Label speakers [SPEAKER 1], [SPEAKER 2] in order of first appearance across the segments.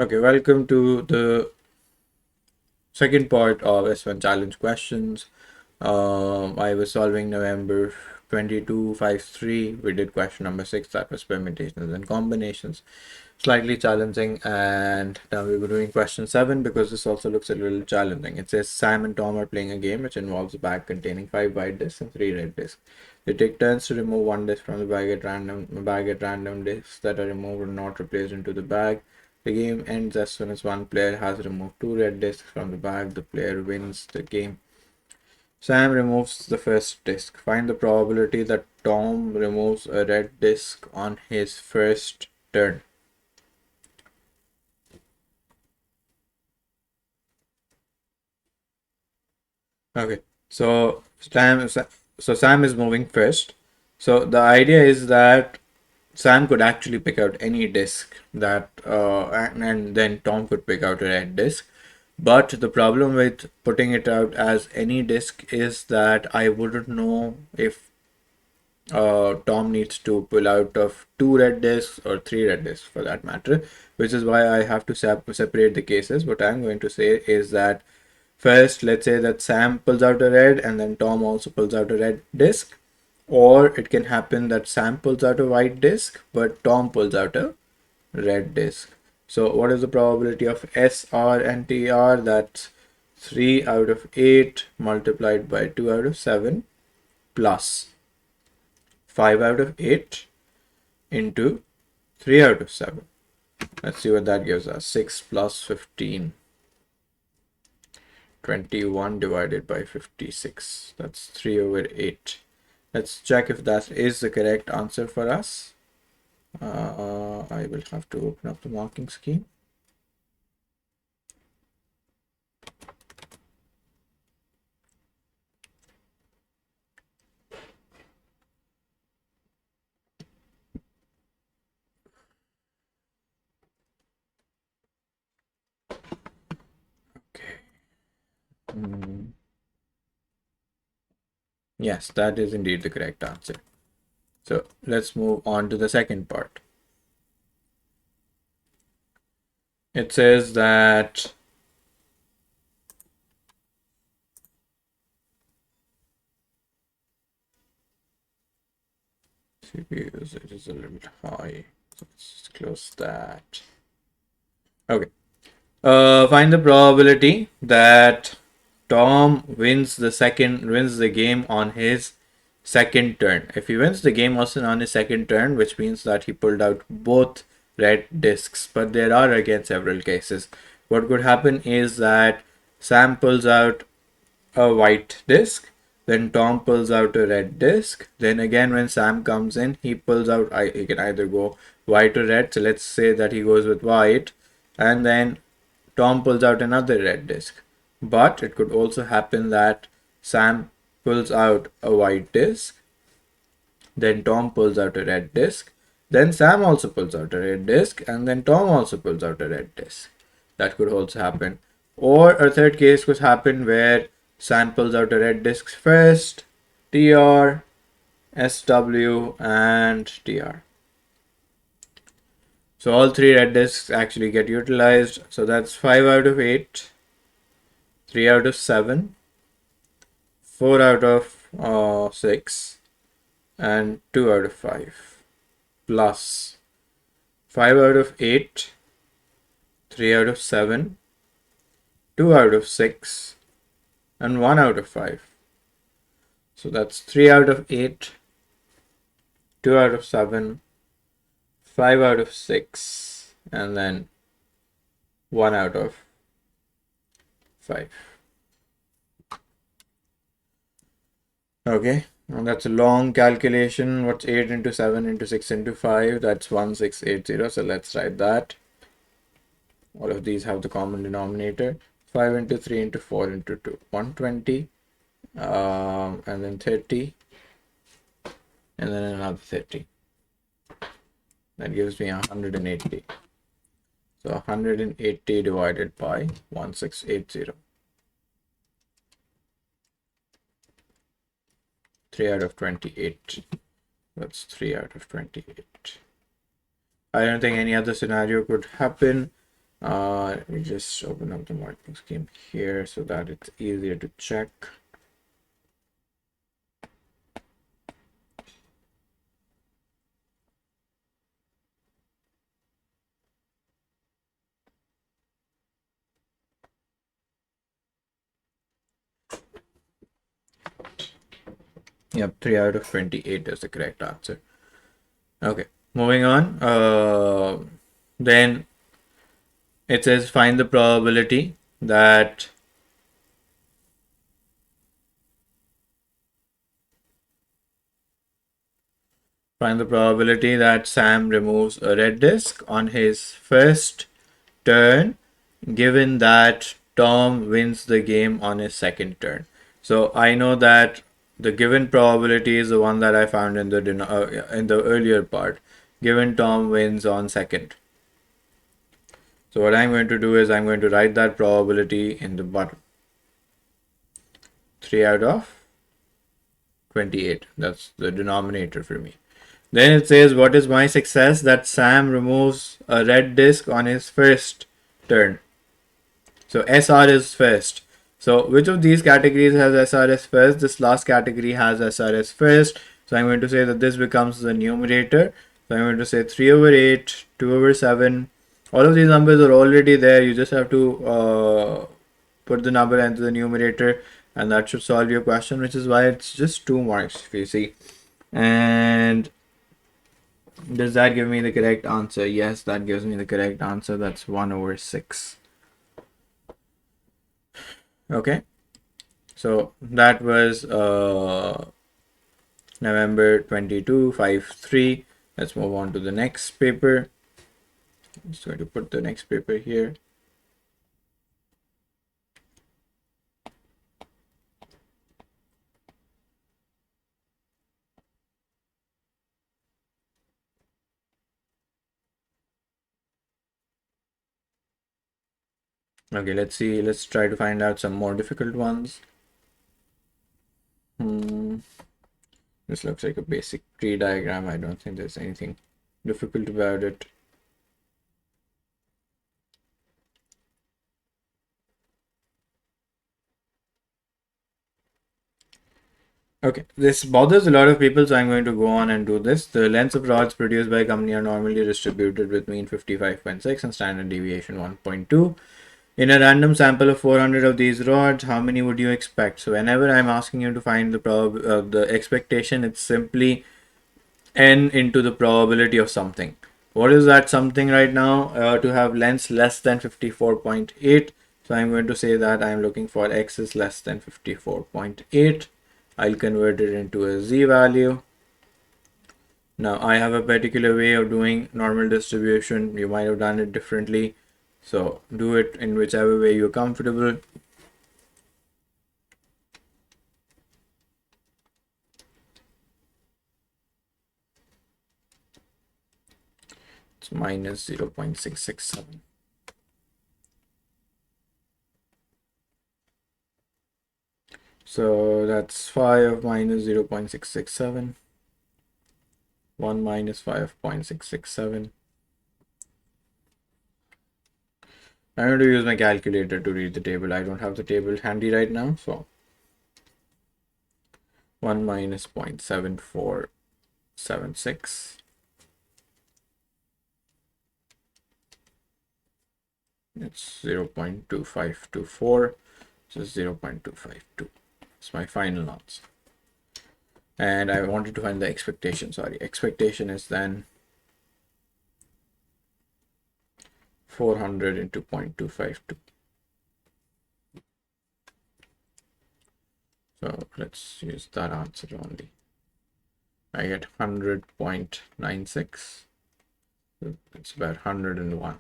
[SPEAKER 1] Okay, welcome to the second part of S1 challenge questions. I was solving November 2253. We did question number 6, that was permutations and combinations. Slightly challenging, and now we're doing question 7 because this also looks a little challenging. It says Sam and Tom are playing a game which involves a bag containing 5 white discs and 3 red discs. They take turns to remove one disc from the bag at random discs that are removed or not replaced into the bag. The game ends as soon as one player has removed 2 red discs from the bag. The player wins the game. Sam removes the first disc. Find the probability that Tom removes a red disc on his first turn. Okay, so Sam is moving first. So the idea is that Sam could actually pick out any disc and then Tom could pick out a red disc. But the problem with putting it out as any disc is that I wouldn't know if Tom needs to pull out of 2 red discs or 3 red discs for that matter, which is why I have to separate the cases. What I'm going to say is that first, let's say that Sam pulls out a red and then Tom also pulls out a red disc, or it can happen that Sam pulls out a white disc but Tom pulls out a red disc. So what is the probability of SR and TR? That's 3 out of 8 multiplied by 2 out of 7 plus 5 out of 8 into 3 out of 7. Let's see what that gives us. 6 plus 15. 21 divided by 56. That's 3 over 8. Let's check if that is the correct answer for us. I will have to open up the marking scheme. Okay. Yes, that is indeed the correct answer. So let's move on to the second part. It says that CPU usage is a little high. So let's close that. Okay. Find the probability that Tom wins the game on his second turn. If he wins the game also on his second turn, which means that he pulled out both red discs, but there are again several cases. What could happen is that Sam pulls out a white disc, then Tom pulls out a red disc. Then again, when Sam comes in, he pulls out. He can either go white or red. So let's say that he goes with white, and then Tom pulls out another red disc. But it could also happen that Sam pulls out a white disc, then Tom pulls out a red disc, then Sam also pulls out a red disc, and then Tom also pulls out a red disc. That could also happen. Or a third case could happen where Sam pulls out a red disc first, TR, SW, and TR. So all 3 red discs actually get utilized. So that's 5 out of 8, 3 out of 7, 4 out of 6, and 2 out of 5, plus 5 out of 8, 3 out of 7, 2 out of 6, and 1 out of 5. So that's 3 out of 8, 2 out of 7, 5 out of 6, and then 1 out of 5. Okay, and that's a long calculation. What's 8 into 7 into 6 into 5? That's 1680. So let's write that. All of these have the common denominator. 5 into 3 into 4 into 2. 120. And then 30. And then another 30. That gives me 180. So 180 divided by 1680. 3 out of 28. That's 3 out of 28. I don't think any other scenario could happen. Let me just open up the marking scheme here so that it's easier to check. Yep, 3 out of 28 is the correct answer. Okay, moving on. Then it says find the probability that Sam removes a red disc on his first turn, given that Tom wins the game on his second turn. So I know that the given probability is the one that I found in the earlier part. Given Tom wins on second. So what I'm going to do is I'm going to write that probability in the bottom. 3 out of 28. That's the denominator for me. Then it says, what is my success that Sam removes a red disc on his first turn? So SR is first. So which of these categories has SRS first? This last category has SRS first. So I'm going to say that this becomes the numerator. So I'm going to say 3 over 8, 2 over 7. All of these numbers are already there. You just have to put the number into the numerator and that should solve your question, which is why it's just 2 marks if you see. And does that give me the correct answer? Yes, that gives me the correct answer. That's 1 over 6. Okay, so that was November 22, 5-3. Let's move on to the next paper. I'm just going to put the next paper here. Okay, let's see. Let's try to find out some more difficult ones. This looks like a basic tree diagram. I don't think there's anything difficult about it. Okay, this bothers a lot of people, so I'm going to go on and do this. The lengths of rods produced by a company are normally distributed with mean 55.6 and standard deviation 1.2. In a random sample of 400 of these rods, how many would you expect? So whenever I'm asking you to find the expectation, it's simply n into the probability of something. What is that something right now? To have lengths less than 54.8. So I'm going to say that I'm looking for x is less than 54.8. I'll convert it into a z value. Now I have a particular way of doing normal distribution. You might have done it differently. So do it in whichever way you're comfortable. It's minus 0.667. So that's 5 minus 0.667. 1 minus 5.667. I'm going to use my calculator to read the table. I don't have the table handy right now, so 1 minus 0.7476. It's 0.2524, so 0.252. It's my final answer. And I wanted to find the expectation. Sorry, expectation is then 400 into 0.252. So let's use that answer only. I get 100.96. It's about 101.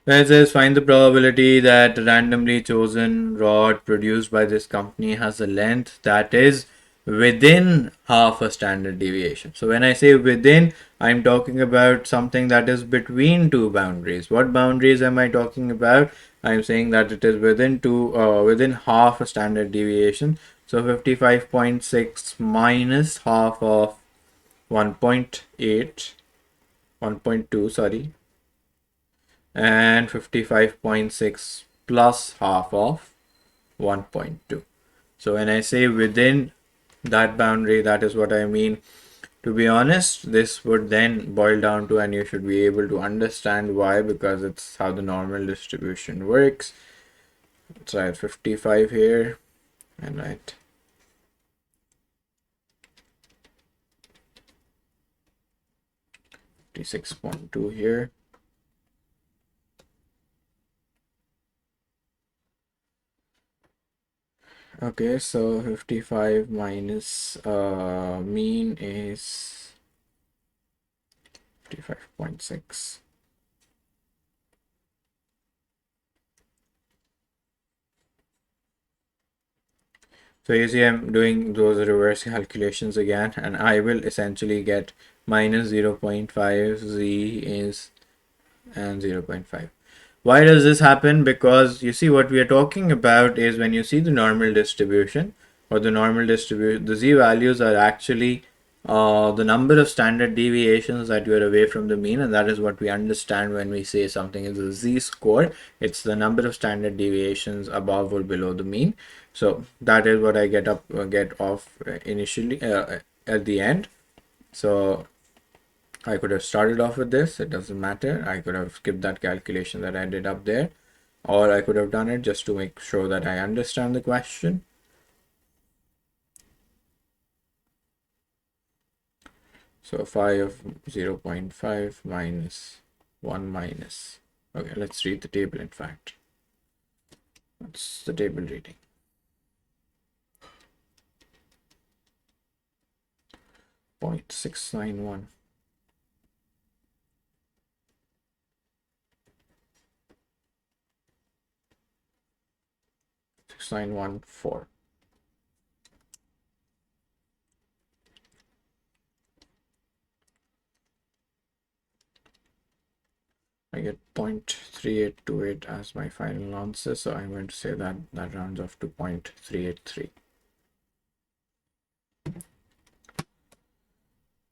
[SPEAKER 1] Then it says find the probability that a randomly chosen rod produced by this company has a length that is within half a standard deviation. So when I say within, I'm talking about something that is between two boundaries. What boundaries am I talking about? I'm saying that it is within half a standard deviation. So 55.6 minus half of 1.8, 1.2, sorry, and 55.6 plus half of 1.2. So when I say within that boundary, that is what I mean. To be honest, this would then boil down to, and you should be able to understand why, because it's how the normal distribution works. Let's write 55 here and write 56.2 here. Okay, so 55 minus mean is 55.6. So you see I'm doing those reverse calculations again, and I will essentially get minus 0.5 z is and 0.5. Why does this happen? Because you see what we are talking about is when you see the normal distribution or the normal distribution, the z values are actually the number of standard deviations that you are away from the mean, and that is what we understand when we say something is a z-score. It's the number of standard deviations above or below the mean. So that is what I get off initially at the end. So I could have started off with this, it doesn't matter. I could have skipped that calculation that I did up there, or I could have done it just to make sure that I understand the question. So 5 of 0.5 minus 1 minus. Okay, let's read the table in fact. What's the table reading? 0.691. 6914. I get 0.3828 as my final answer, so I'm going to say that that rounds off to 0.383.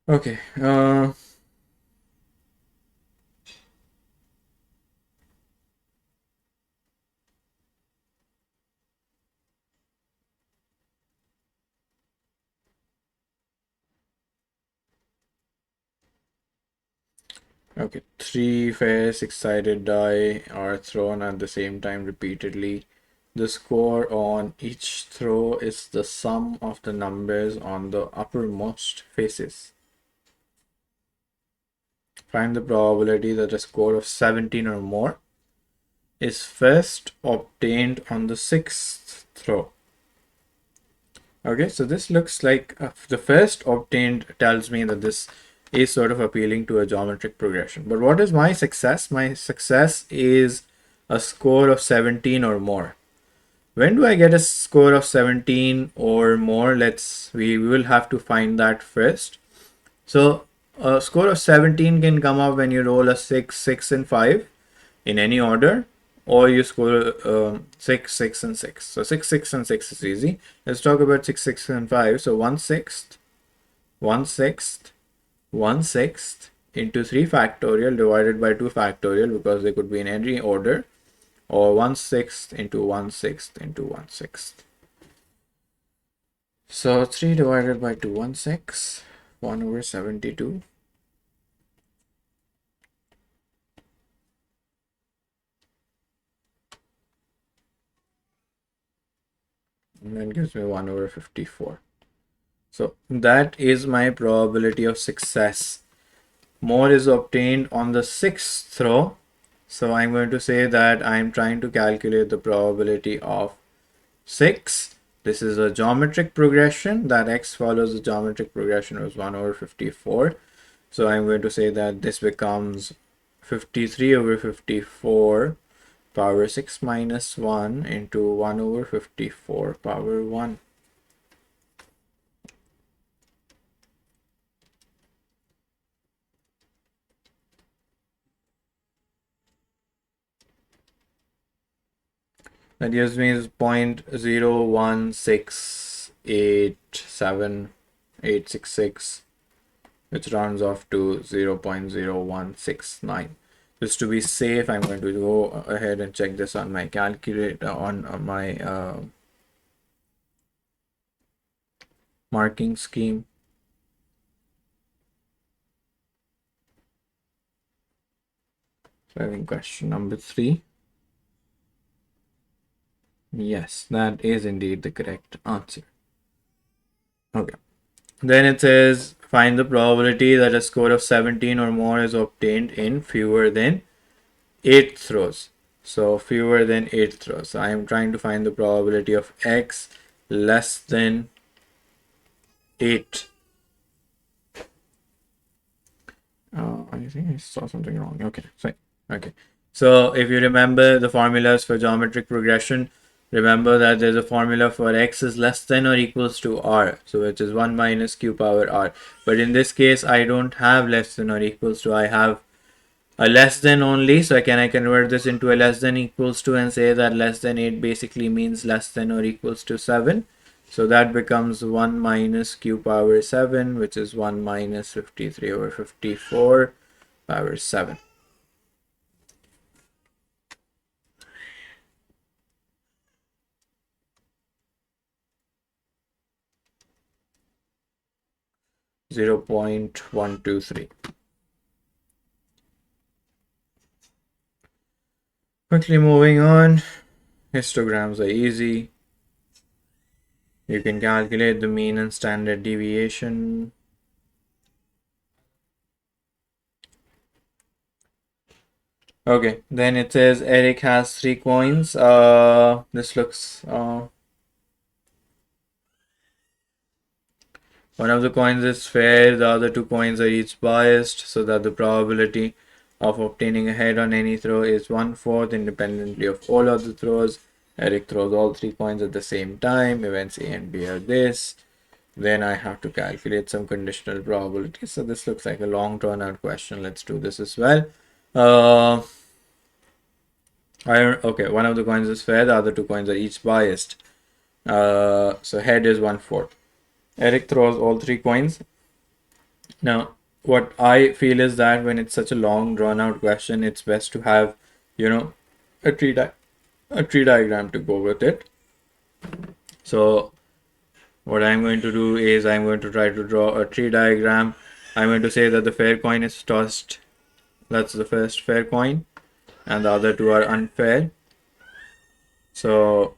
[SPEAKER 1] Okay, okay, 3 fair six-sided die are thrown at the same time repeatedly. The score on each throw is the sum of the numbers on the uppermost faces. Find the probability that a score of 17 or more is first obtained on the 6th throw. Okay, so this looks like the first obtained tells me that this is sort of appealing to a geometric progression. But what is my success? My success is a score of 17 or more. When do I get a score of 17 or more? We will have to find that first. So a score of 17 can come up when you roll a 6, 6 and 5 in any order, or you score 6, 6 and 6. So 6, 6 and 6 is easy. Let's talk about 6, 6 and 5. So 1/6, 1/6, 1/6 into 3 factorial divided by 2 factorial, because they could be in any order, or 1/6 into 1/6 into 1/6. So 3 divided by 2, 1/6, 1 over 72. And then gives me 1 over 54. So that is my probability of success. More is obtained on the 6th throw. So I'm going to say that I'm trying to calculate the probability of 6. This is a geometric progression. That x follows the geometric progression was 1 over 54. So I'm going to say that this becomes 53 over 54 power 6 minus 1 into 1 over 54 power 1. That gives me is 0.01687866 which rounds off to 0.0169. Just to be safe, I'm going to go ahead and check this on my calculator, on my marking scheme. So I think question number 3. Yes, that is indeed the correct answer. Okay. Then it says find the probability that a score of 17 or more is obtained in fewer than 8 throws. So fewer than 8 throws. So I am trying to find the probability of x less than 8. I think I saw something wrong. Okay, fine. Okay. So if you remember the formulas for geometric progression, remember that there's a formula for x is less than or equals to r, so which is 1 minus q power r. But in this case, I don't have less than or equals to, I have a less than only. So can I convert this into a less than equals to and say that less than 8 basically means less than or equals to 7. So that becomes 1 minus q power 7, which is 1 minus 53 over 54 power 7. Zero 0.123. Quickly moving on. Histograms are easy. You can calculate the mean and standard deviation. Okay, then it says Eric has 3 coins. This looks one of the coins is fair, the other 2 coins are each biased, so that the probability of obtaining a head on any throw is 1/4 independently of all other throws. Eric throws all 3 coins at the same time. Events A and B are this. Then I have to calculate some conditional probabilities. So this looks like a long drawn out question. Let's do this as well. Okay, one of the coins is fair, the other 2 coins are each biased. So head is 1/4. Eric throws all 3 coins. Now, what I feel is that when it's such a long drawn out question, it's best to have, a tree diagram to go with it. So what I'm going to do is I'm going to try to draw a tree diagram. I'm going to say that the fair coin is tossed. That's the first fair coin, and the other 2 are unfair. So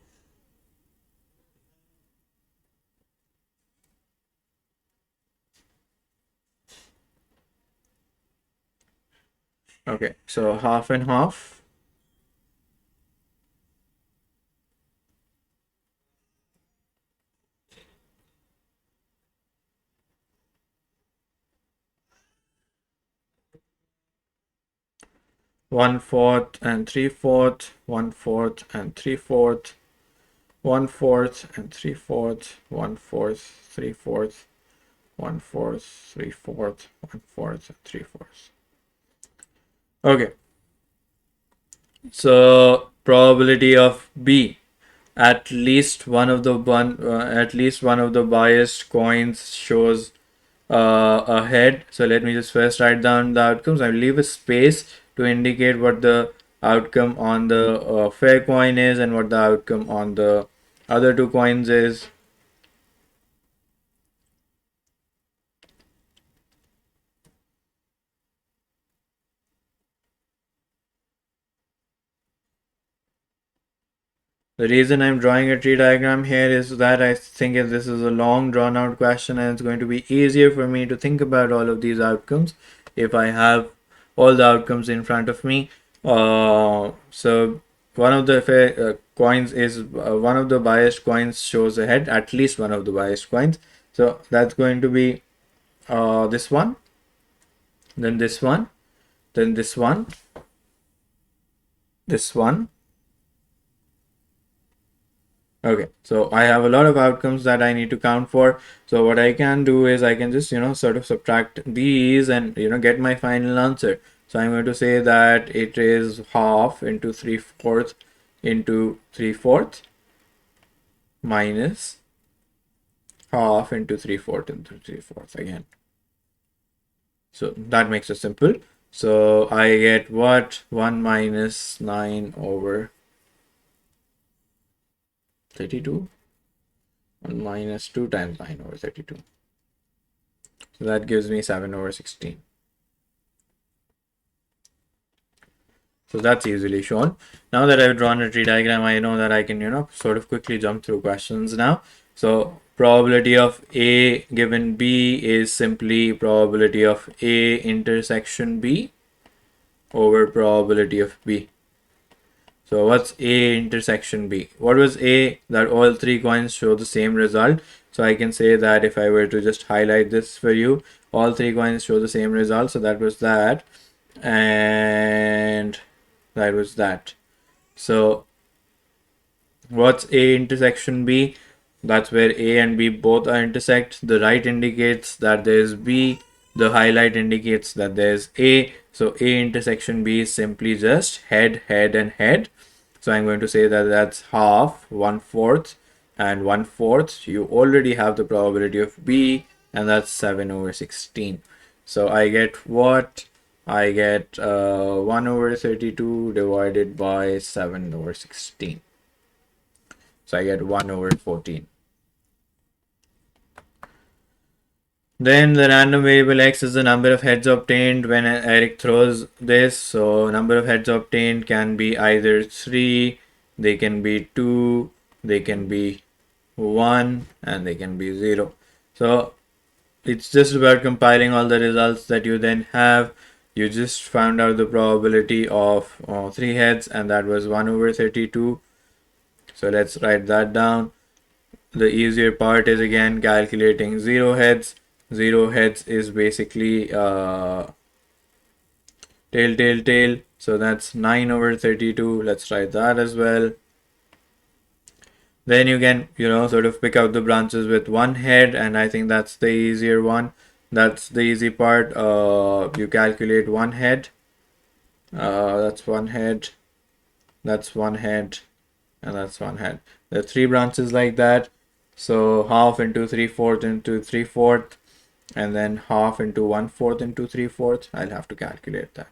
[SPEAKER 1] okay, so half and half. One-fourth and three-fourth, one-fourth and three-fourth, one-fourth and three-fourth, one-fourth, three-fourth, one-fourth, three-fourth, one-fourth, and three-fourths. Okay. So probability of B. At least one of the biased coins shows a head. So let me just first write down the outcomes. I will leave a space to indicate what the outcome on the fair coin is and what the outcome on the other 2 coins is. The reason I'm drawing a tree diagram here is that I think this is a long drawn out question, and it's going to be easier for me to think about all of these outcomes if I have all the outcomes in front of me. So one of the coins is one of the biased coins shows a head, at least one of the biased coins. So that's going to be this one, then this one, then this one, this one. Okay, so I have a lot of outcomes that I need to count for. So what I can do is I can just, sort of subtract these and, get my final answer. So I'm going to say that it is half into 3/4 into 3/4 minus half into 3/4 into 3/4 again. So that makes it simple. So I get what? 1 minus 9 over 32? 1 minus 2 times 9 over 32. So that gives me 7 over 16. So that's easily shown. Now that I've drawn a tree diagram, I know that I can, sort of quickly jump through questions now. So probability of A given B is simply probability of A intersection B over probability of B. So what's A intersection B? What was A? That all three coins show the same result. So I can say that if I were to just highlight this for you, all three coins show the same result. So that was that. And that was that. So what's A intersection B? That's where A and B both are intersect. The right indicates that there's B. The highlight indicates that there's A. So A intersection B is simply just head, head, and head. So I'm going to say that that's half, 1/4, and 1/4. You already have the probability of B, and that's 7 over 16. So I get what? I get 1 over 32 divided by 7 over 16. So I get 1 over 14. Then the random variable x is the number of heads obtained when Eric throws this. So number of heads obtained can be either 3, they can be 2, they can be 1, and they can be 0. So it's just about compiling all the results that you then have. You just found out the probability of 3 heads, and that was 1 over 32. So let's write that down. The easier part is again calculating 0 heads. 0 heads is basically tail, tail, tail. So that's 9 over 32. Let's write that as well. Then you can, sort of pick out the branches with 1 head, and I think that's the easier one. That's the easy part. You calculate 1 head. That's 1 head. That's 1 head. And that's 1 head. There are 3 branches like that. So half into 3/4 into 3/4. And then half into 1/4 into 3/4. I'll have to calculate that.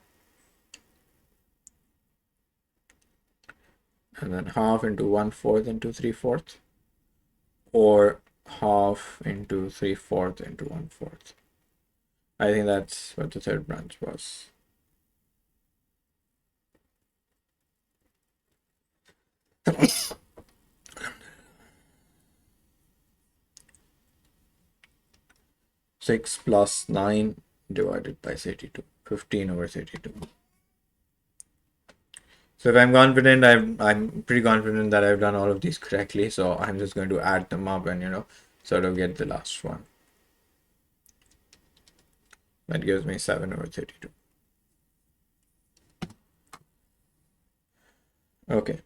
[SPEAKER 1] And then half into 1/4 into 3/4. Or half into 3/4 into 1/4. I think that's what the third branch was. Six plus 9 divided by 32. 15 over 32. So if I'm confident, I'm pretty confident that I've done all of these correctly. So I'm just going to add them up and sort of get the last one. That gives me 7 over 32. Okay.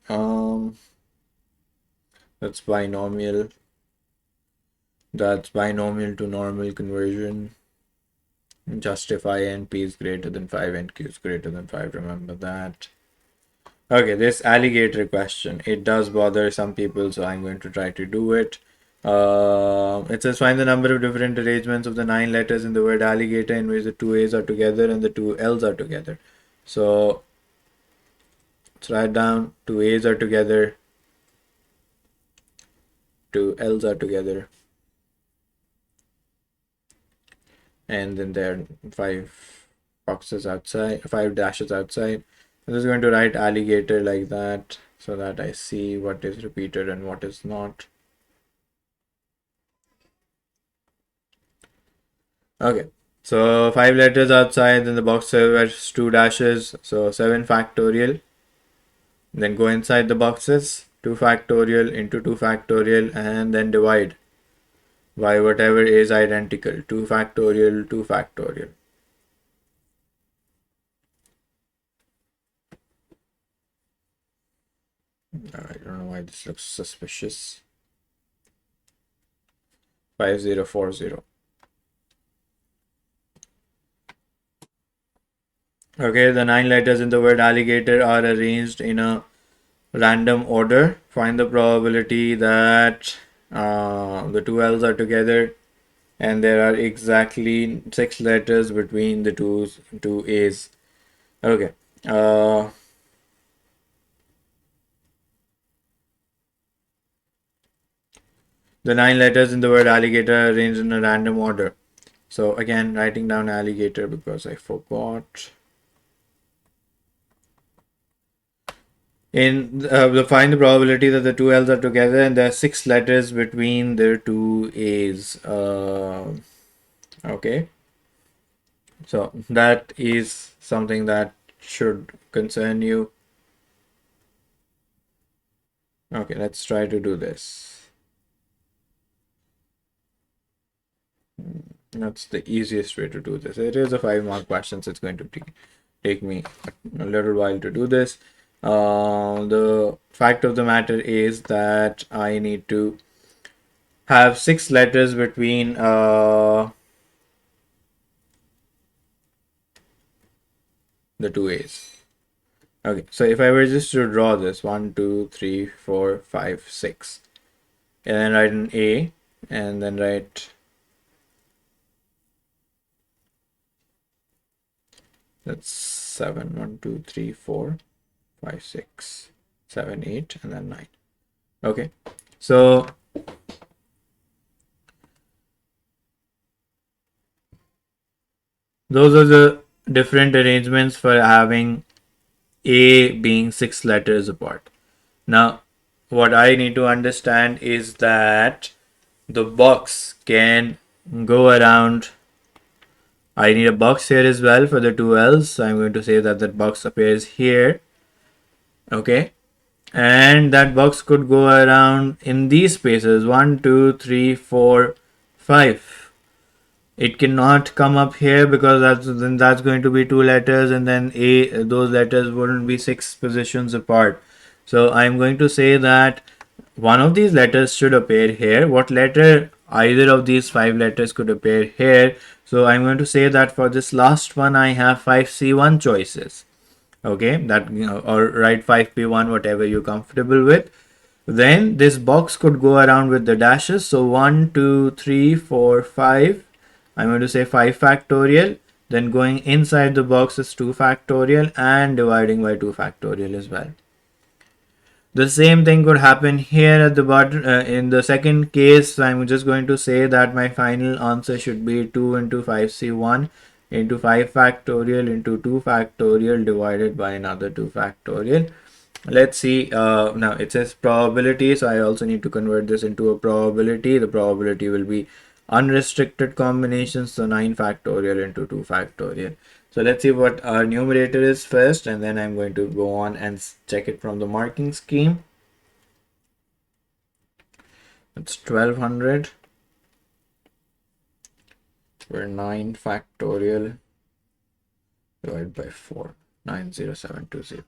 [SPEAKER 1] That's binomial. That's binomial to normal conversion. Justify NP is greater than 5, NQ is greater than 5. Remember that. Okay, this alligator question. It does bother some people, so I'm going to try to do it. It says find the number of different arrangements of the 9 letters in the word alligator in which the 2 A's are together and the 2 L's are together. So let's write down 2 A's are together, 2 L's are together, and then there are 5 boxes outside, 5 dashes outside. I'm just going to write alligator like that so that I see what is repeated and what is not. Okay, so 5 letters outside, then the box has 2 dashes, so 7 factorial. Then go inside the boxes, 2 factorial into 2 factorial, and then divide by whatever is identical, 2 factorial, 2 factorial. I don't know why this looks suspicious. 5040. Okay, the 9 letters in the word alligator are arranged in a random order. Find the probability that the 2 L's are together and there are exactly 6 letters between the two A's. Okay. The 9 letters in the word alligator are arranged in a random order. So again, writing down alligator because I forgot. Find the probability that the two L's are together and there are 6 letters between their two A's. Okay. So that is something that should concern you. Okay, let's try to do this. That's the easiest way to do this. It is a 5-mark question, so it's going to take me a little while to do this. The fact of the matter is that I need to have 6 letters between the two A's. Okay, so if I were just to draw this 1, 2, 3, 4, 5, 6, and then write an A, and then write that's 7, 1, 2, 3, 4, 5, 6, 7, 8, and then 9. Okay, so those are the different arrangements for having A being 6 letters apart. Now, what I need to understand is that the box can go around. I need a box here as well for the two L's. So I'm going to say that that box appears here. Okay. And that box could go around in these spaces 1, 2, 3, 4, 5. It cannot come up here because that's going to be 2 letters, and then those letters wouldn't be 6 positions apart. So I'm going to say that one of these letters should appear here. What letter? Either of these 5 letters could appear here. So I'm going to say that for this last one I have 5C1 choices. Okay, that or write 5P1, whatever you're comfortable with. Then this box could go around with the dashes. So 1, 2, 3, 4, 5. I'm going to say 5 factorial. Then going inside the box is 2 factorial and dividing by 2 factorial as well. The same thing could happen here at the bottom. In the second case, I'm just going to say that my final answer should be 2 into 5C1 into 5 factorial into 2 factorial divided by another 2 factorial. Let's see. Now it says probability, so I also need to convert this into a probability. The probability will be unrestricted combinations, so 9 factorial into 2 factorial. So let's see what our numerator is first, and then I'm going to go on and check it from the marking scheme. It's 1200 where 9 factorial divided by 4, 90720.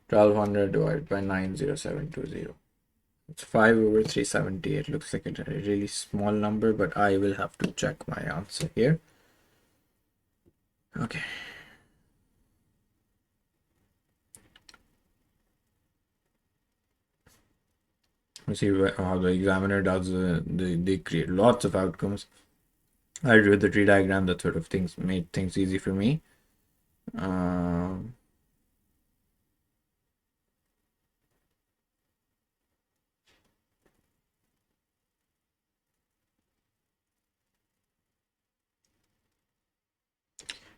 [SPEAKER 1] 1200 divided by 90720. It's 5 over 378. Looks like a really small number, but I will have to check my answer here. Okay. Let's see how the examiner does. They create lots of outcomes. I drew the tree diagram. That sort of things made things easy for me.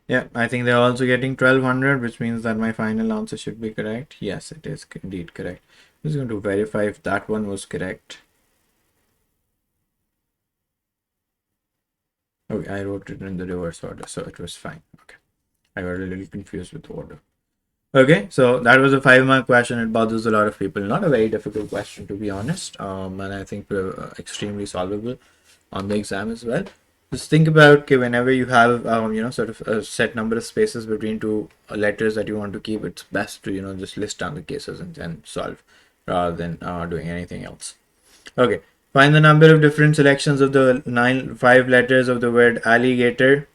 [SPEAKER 1] Yeah, I think they're also getting 1200, which means that my final answer should be correct. Yes, it is indeed correct. I'm just going to verify if that one was correct. Okay, I wrote it in the reverse order, so it was fine. Okay, I got a little confused with the order. Okay, so that was a 5-mark question. It bothers a lot of people. Not a very difficult question, to be honest, and I think extremely solvable on the exam as well. Just think about, okay, whenever you have sort of a set number of spaces between two letters that you want to keep, it's best to just list down the cases and then solve rather than doing anything else. Okay, find the number of different selections of the 5 letters of the word alligator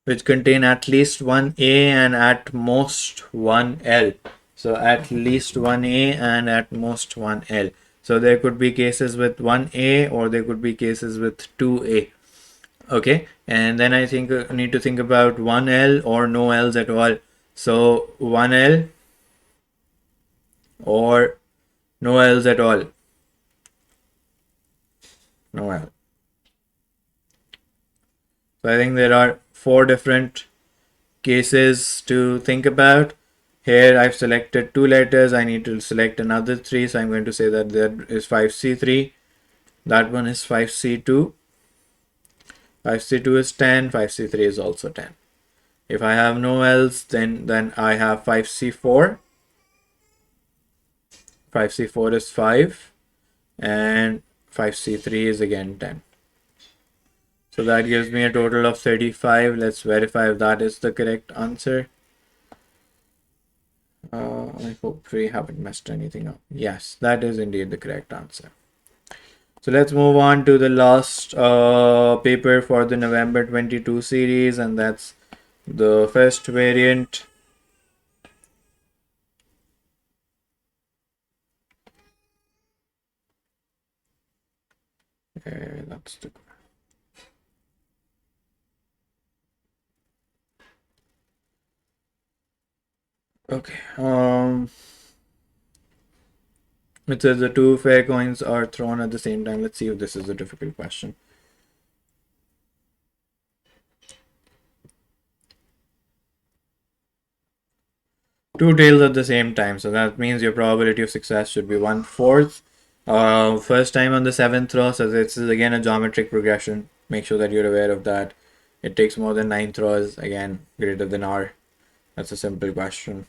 [SPEAKER 1] which contain at least one A and at most one L. So at least one A and at most one L. So there could be cases with one A or there could be cases with two A. Okay, and then I think need to think about one L or no L's at all. So one L or no L's at all. No L. So I think there are four different cases to think about. Here I've selected two letters. I need to select another three. So I'm going to say that there is 5C3. That one is 5C2. 5C2 is 10. 5C3 is also 10. If I have no else, then I have 5C4. 5C4 is 5. And 5C3 is again 10. So that gives me a total of 35. Let's verify if that is the correct answer. I hope we haven't messed anything up. Yes, that is indeed the correct answer. So let's move on to the last paper for the November 22 series, and that's the first variant. That's the okay. It says the two fair coins are thrown at the same time. Let's see if this is a difficult question. Two tails at the same time, so that means your probability of success should be 1/4. First time on the 7th throw, so this is again a geometric progression. Make sure that you're aware of that. It takes more than 9 throws, again greater than R. That's a simple question.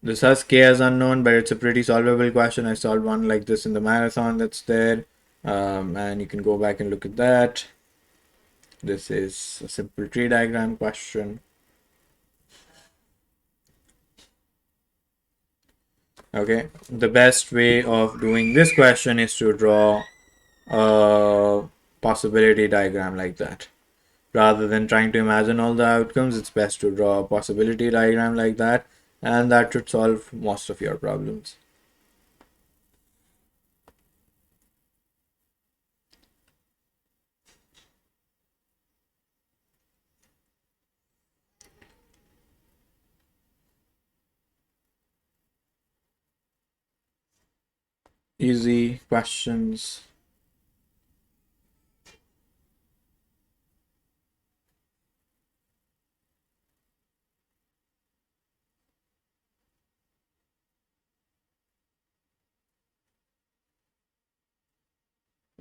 [SPEAKER 1] This has K as unknown, but it's a pretty solvable question. I solved one like this in the marathon that's there. And you can go back and look at that. This is a simple tree diagram question. Okay, the best way of doing this question is to draw a possibility diagram like that. Rather than trying to imagine all the outcomes, it's best to draw a possibility diagram like that, and that should solve most of your problems. Easy questions.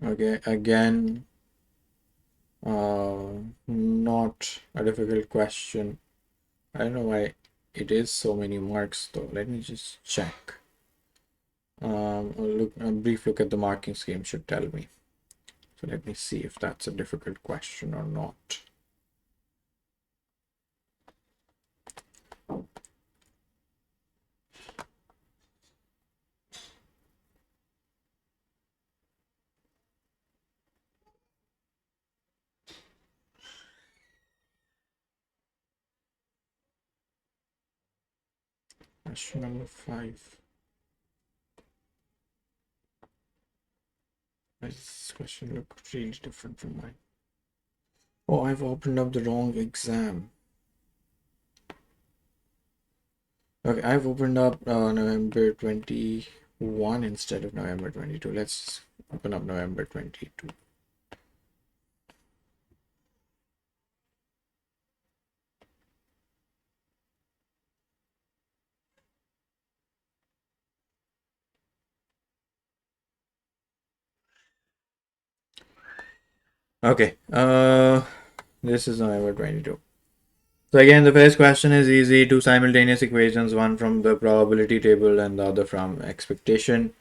[SPEAKER 1] Okay, again, not a difficult question. I don't know why it is so many marks though. Let me just check. A brief look at the marking scheme should tell me. So let me see if that's a difficult question or not. Question number 5. This question look really different from mine. Oh, I've opened up the wrong exam. Okay, I've opened up November 21 instead of November 22. Let's open up November 22. Okay, this is November 22. So again, the first question is easy. Two simultaneous equations, one from the probability table and the other from expectation.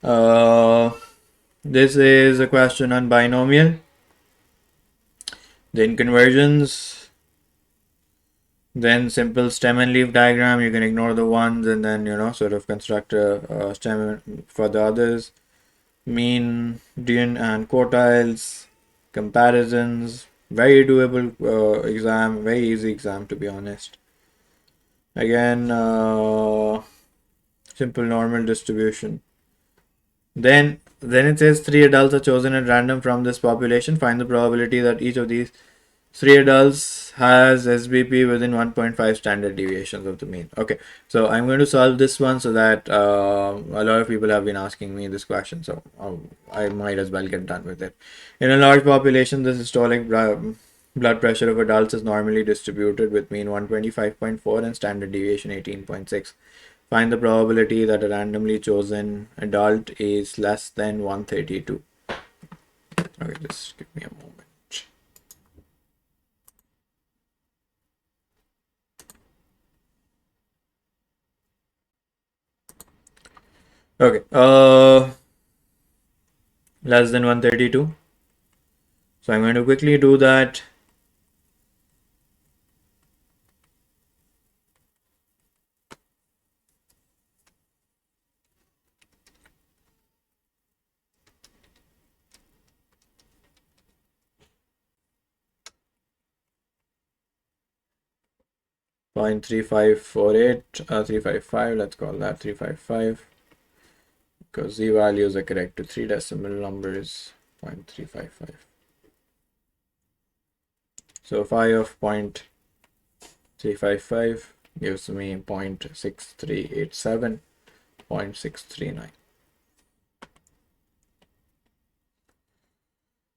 [SPEAKER 1] This is a question on binomial. Then conversions. Then simple stem and leaf diagram. You can ignore the ones and then, sort of construct a stem for the others. Mean, median, and quartiles. Comparisons. Very doable exam. Very easy exam, to be honest. Again, simple normal distribution. Then it says 3 adults are chosen at random from this population. Find the probability that each of these 3 adults has SBP within 1.5 standard deviations of the mean. Okay, so I'm going to solve this one so that a lot of people have been asking me this question, so I might as well get done with it. In a large population, the systolic blood pressure of adults is normally distributed with mean 125.4 and standard deviation 18.6. Find the probability that a randomly chosen adult is less than 132. Okay, just give me a moment. Okay, less than 132. So I'm going to quickly do that. Point 3548, 355, let's call that 355, because z values are correct to 3 decimal numbers, 0.355. So phi of 0.355 gives me 0.6387, 0.639.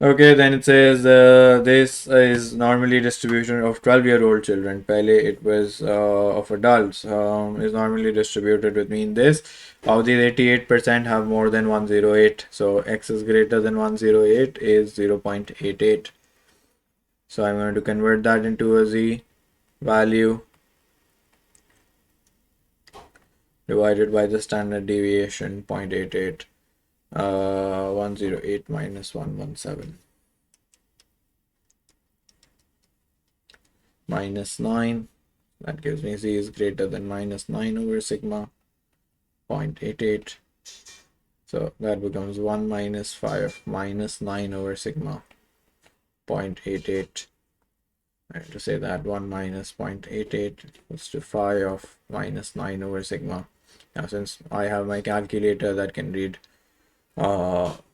[SPEAKER 1] Okay, then it says this is normally distribution of 12-year-old children. Pehle it was of adults is normally distributed between this. Of these 88% have more than 108. So x is greater than 108 is 0.88. So I'm going to convert that into a z value divided by the standard deviation 0.88. 108 minus 117 minus 9, that gives me z is greater than minus 9 over sigma 0.88. So that becomes 1 minus phi of minus 9 over sigma 0.88. I have to say that 1 minus 0.88 equals to phi of minus 9 over sigma. Now since I have my calculator that can read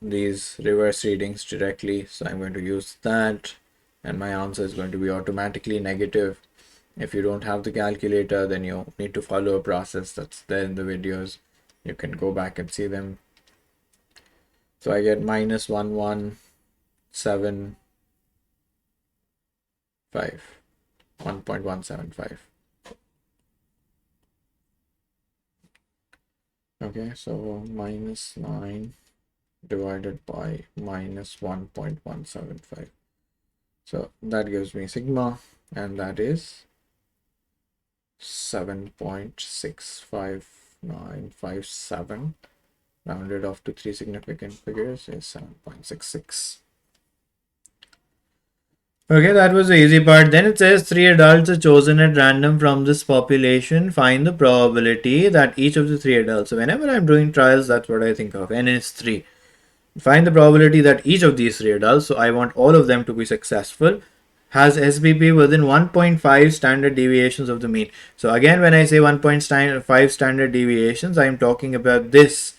[SPEAKER 1] these reverse readings directly, so I'm going to use that, and my answer is going to be automatically negative. If you don't have the calculator, then you need to follow a process that's there in the videos. You can go back and see them. So I get minus 1.175. Okay, so minus 9 divided by minus 1.175. So that gives me sigma, and that is 7.65957. Rounded off to 3 significant figures is 7.66. Okay, that was the easy part. Then it says 3 adults are chosen at random from this population. Find the probability that each of the 3 adults. So whenever I'm doing trials, that's what I think of. N is 3. Find the probability that each of these 3 adults, so I want all of them to be successful, has SBP within 1.5 standard deviations of the mean. So again, when I say 1.5 standard deviations, I'm talking about this.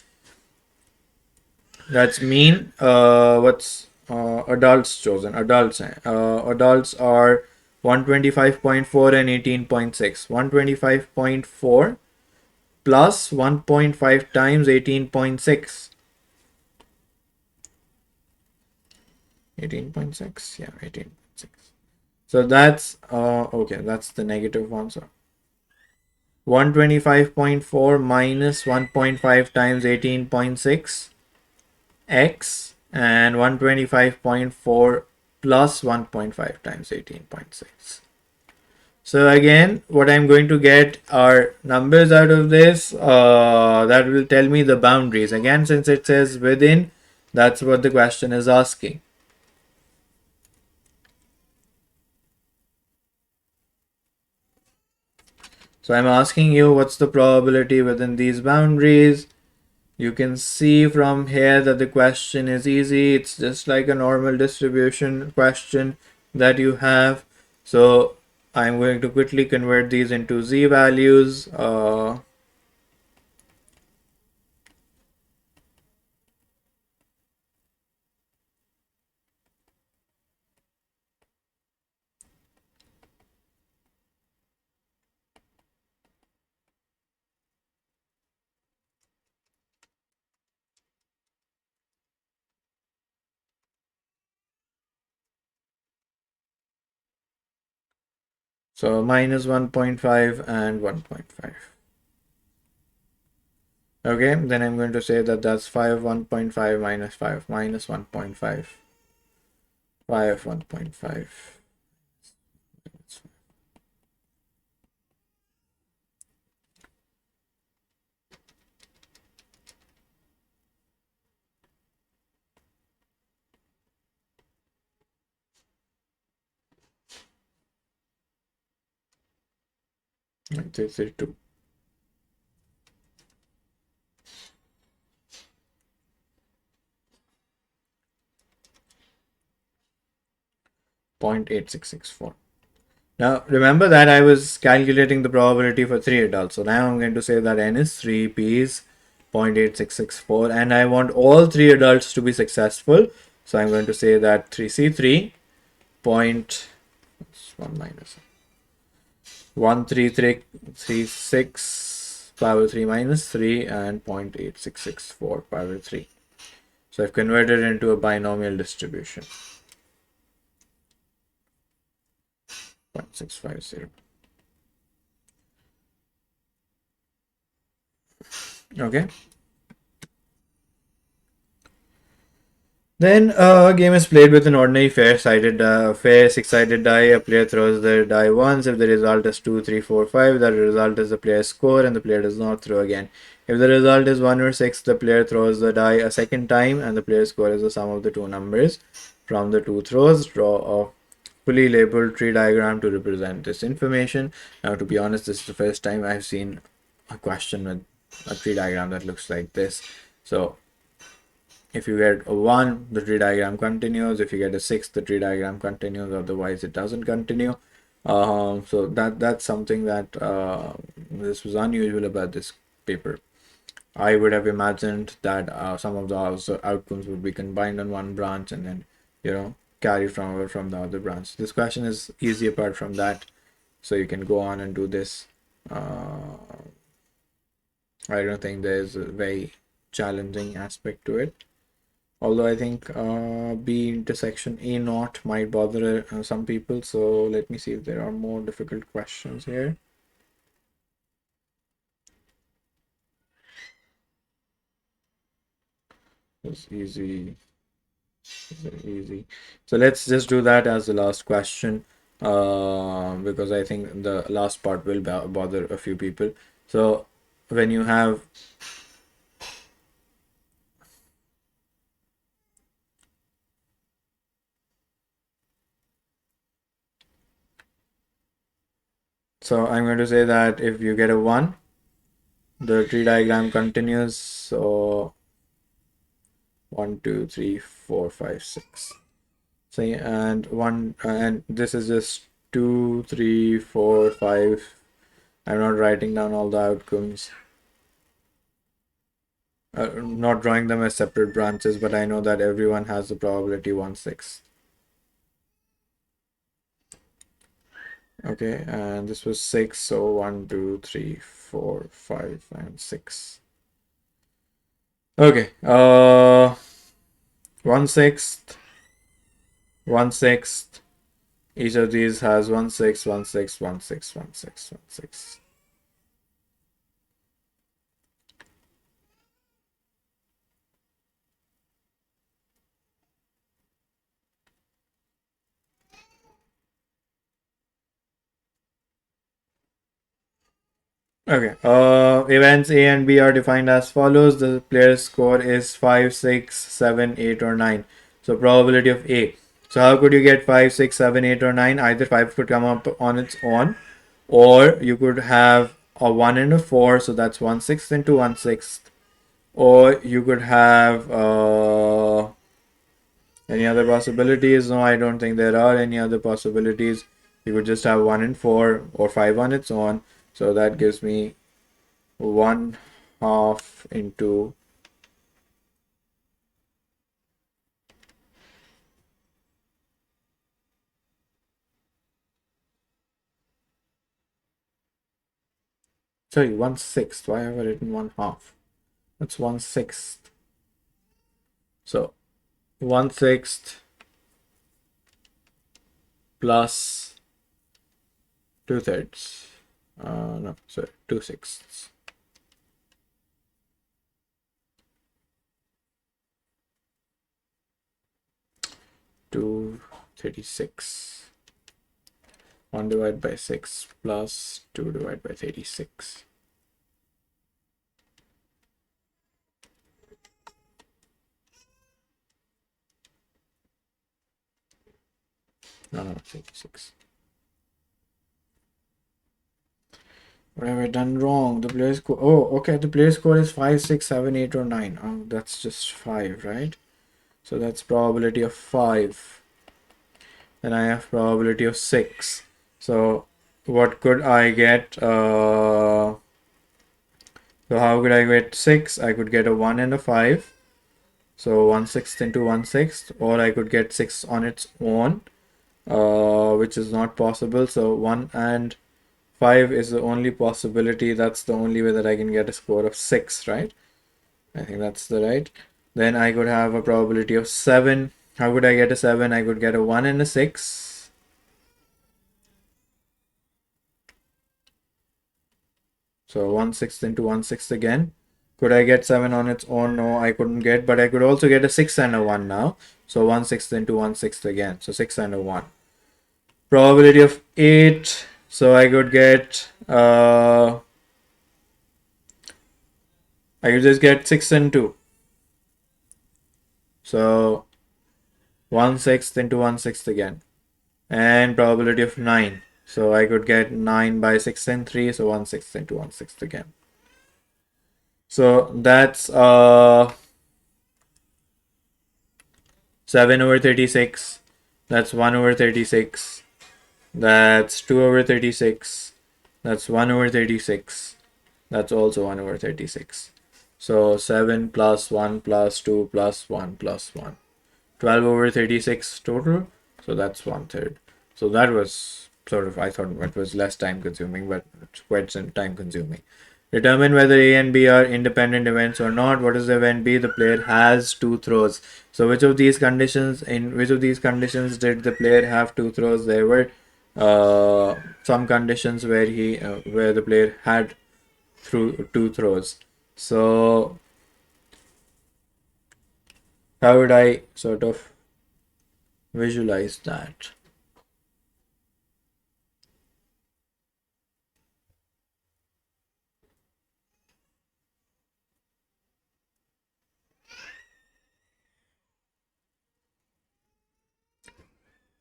[SPEAKER 1] That's mean. What's adults chosen? Adults are 125.4 and 18.6. 125.4 plus 1.5 times 18.6. 18.6, yeah, 18.6. So that's okay, that's the negative one. So 125.4 minus 1.5 times 18.6 x, and 125.4 plus 1.5 times 18.6. So again, what I'm going to get are numbers out of this that will tell me the boundaries. Again, since it says within, that's what the question is asking. So I'm asking you what's the probability within these boundaries. You can see from here that the question is easy. It's just like a normal distribution question that you have. So I'm going to quickly convert these into z values. So minus 1.5 and 1.5. Okay, then I'm going to say that that's 5 1.5 minus 5 minus 1.5. 5 1.5. This is 2. 0.8664. Now remember that I was calculating the probability for 3 adults. So now I'm going to say that n is 3, p is 0.8664, and I want all 3 adults to be successful. So I'm going to say that 3c3 point 1 minus 13336 power 3 minus 3 and 0.8664 power 3. So I've converted it into a binomial distribution. 0.650. Okay. Then a game is played with an ordinary fair six-sided die. A player throws the die once. If the result is 2, 3, 4, 5, the result is the player's score, and the player does not throw again. If the result is 1 or 6, the player throws the die a second time, and the player's score is the sum of the two numbers from the two throws. Draw a fully labeled tree diagram to represent this information. Now, to be honest, this is the first time I've seen a question with a tree diagram that looks like this. So if you get a 1, the tree diagram continues. If you get a 6, the tree diagram continues. Otherwise, it doesn't continue. So that's something that this was unusual about this paper. I would have imagined that some of the outcomes would be combined on one branch and then, carried from the other branch. This question is easy apart from that, so you can go on and do this. I don't think there's a very challenging aspect to it. Although I think B intersection A naught might bother some people. So let me see if there are more difficult questions here. It's easy. It's easy. So let's just do that as the last question because I think the last part will bother a few people. So when you have So I'm going to say that if you get a 1, the tree diagram continues. So 1, 2, 3, 4, 5, 6. So and one and this is just 2, 3, 4, 5. I'm not writing down all the outcomes. Not drawing them as separate branches, but I know that everyone has the probability 1/6. Okay, and this was 6, so 1, 2, 3, 4, 5, and 6. Okay, 1/6, 1/6. Each of these has 1/6, 1/6, 1/6, 1/6, 1/6. Okay. Events A and B are defined as follows. The player's score is 5, 6, 7, 8, or 9. So probability of A. So how could you get 5, 6, 7, 8, or 9? Either 5 could come up on its own, or you could have a 1 and a 4. So that's 1/6 into 1/6. Or you could have any other possibilities? No, I don't think there are any other possibilities you could just have 1 and 4 or 5 on its own. So that gives me 1/2 into sorry, 1/6. Why have I written 1/2? That's 1/6. So 1/6 plus 2/3. No, sorry, 2/6. 236. 1 divided by 6 plus 2 divided by 36. No, 36. What have I done wrong? The player score. Oh, okay. The player score is 5, 6, 7, 8, or 9. Oh, that's just 5, right? So that's probability of 5. Then I have probability of 6. So what could I get? So how could I get 6? I could get a 1 and a 5. So 1/6 into 1/6. Or I could get 6 on its own, which is not possible. So 1 and 5 is the only possibility. That's the only way that I can get a score of 6, right? I think that's the right. Then I could have a probability of 7. How could I get a 7? I could get a 1 and a 6. So 1/6 into 1/6 again. Could I get 7 on its own? No, I couldn't get, but I could also get a 6 and a 1 now. So 1/6 into 1/6 again. So 6 and a 1. Probability of 8. So I could get, I could just get 6 and 2. So 1/6 into 1/6 again. And probability of 9. So I could get 9 by 6 and 3. So 1/6 into 1/6 again. So that's 7 over 36. That's 1 over 36. That's 2 over 36. That's 1 over 36. That's also 1 over 36. So 7 plus 1 plus 2 plus 1 plus 1. 12 over 36 total. So that's 1/3. So that was sort of, I thought it was less time consuming, but it's quite time consuming. Determine whether A and B are independent events or not. What is the event B? The player has 2 throws. So which of these conditions, in which of these conditions did the player have 2 throws? There were some conditions where where the player had through 2 throws. So how would I sort of visualize that?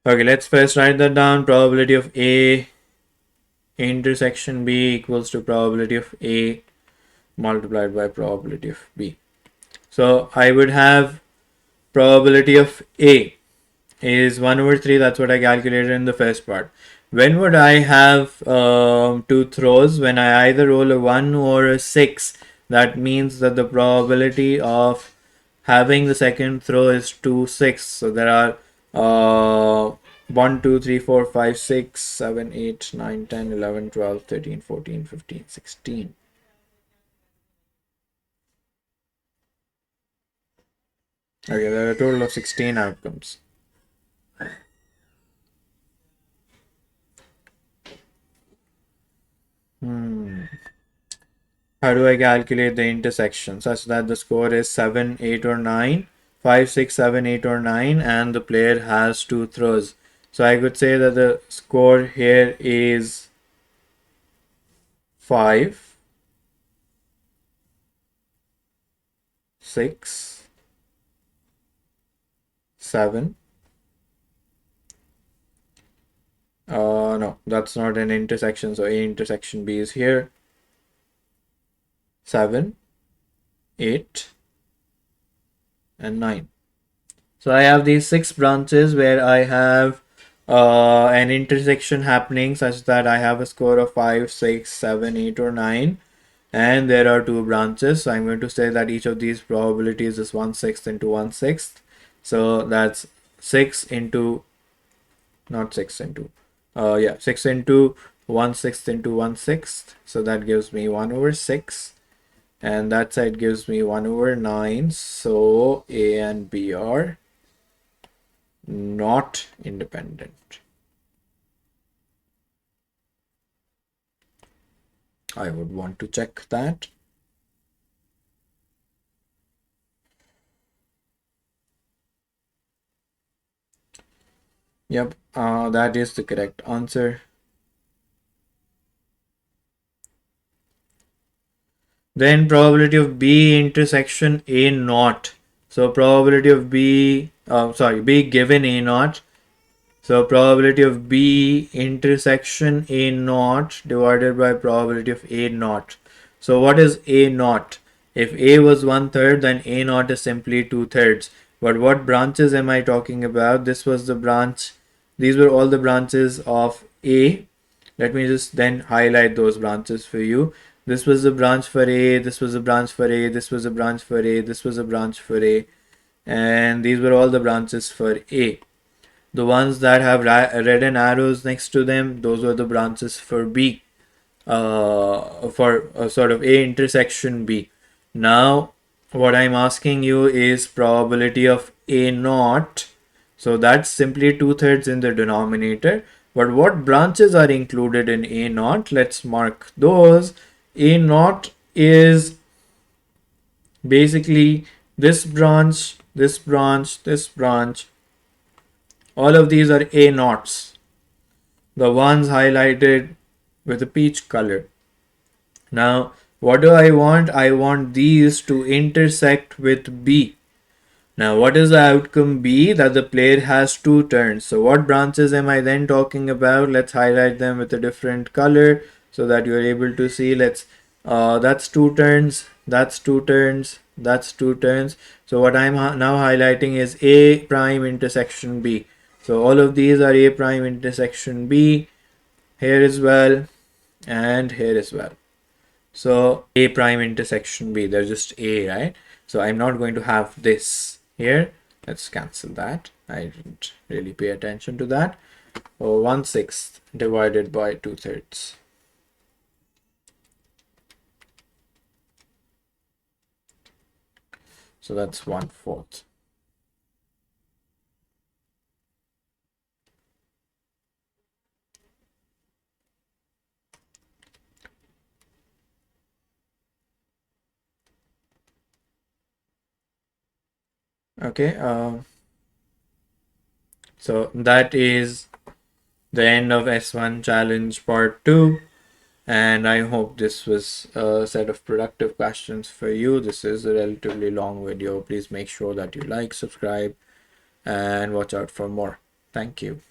[SPEAKER 1] Okay, let's first write that down. Probability of A intersection B equals to probability of A multiplied by probability of B. So I would have probability of A is 1 over 3. That's what I calculated in the first part. When would I have 2 throws? When I either roll a 1 or a 6. That means that the probability of having the second throw is 2/6. So there are 1, 2, 3, 4, 5, 6, 7, 8, 9, 10, 11, 12, 13, 14, 15, 16. Okay, there are a total of 16 outcomes. How do I calculate the intersection such that the score is 7, 8, or 9? 5, 6, 7, 8, or 9, and the player has 2 throws. So I could say that the score here is 5, 6, 7. No, that's not an intersection. So A intersection B is here. 7, 8, and 9. So I have these 6 branches where I have an intersection happening such that I have a score of 5, 6, 7, 8, or 9, and there are two branches. So I'm going to say that each of these probabilities is 1/6 into 1/6. So that's 6 into, not 6 into, yeah, 6 into 1/6 into 1/6. So that gives me 1/6. And that side gives me 1/9. So A and B are not independent. I would want to check that. Yep, that is the correct answer. Then probability of B intersection A naught. So probability of B, B given A naught. So probability of B intersection A naught divided by probability of A naught. So what is A naught? If A was 1/3, then A naught is simply 2/3. But what branches am I talking about? This was the branch. These were all the branches of A. Let me just then highlight those branches for you. This was the branch for A, this was a branch for A, this was a branch for A, this was a branch for A, and these were all the branches for A. The ones that have red and arrows next to them, those were the branches for B, for sort of A intersection B. Now, what I'm asking you is probability of A naught. So that's simply 2/3 in the denominator. But what branches are included in A naught? Let's mark those. A naught is basically this branch, this branch, this branch. All of these are A naughts. The ones highlighted with a peach color. Now, what do I want? I want these to intersect with B. Now, what is the outcome B? That the player has two turns. So, what branches am I then talking about? Let's highlight them with a different color so that you're able to see. That's two turns, that's two turns, that's two turns. So, what I'm now highlighting is A prime intersection B. So, all of these are A prime intersection B here as well and here as well. So A prime intersection B, they're just A, right? So I'm not going to have this here. Let's cancel that. I didn't really pay attention to that. 1/6 divided by 2/3. So that's 1/4. Okay, so that is the end of S1 challenge part 2. And I hope this was a set of productive questions for you. This is a relatively long video. Please make sure that you like, subscribe, and watch out for more. Thank you.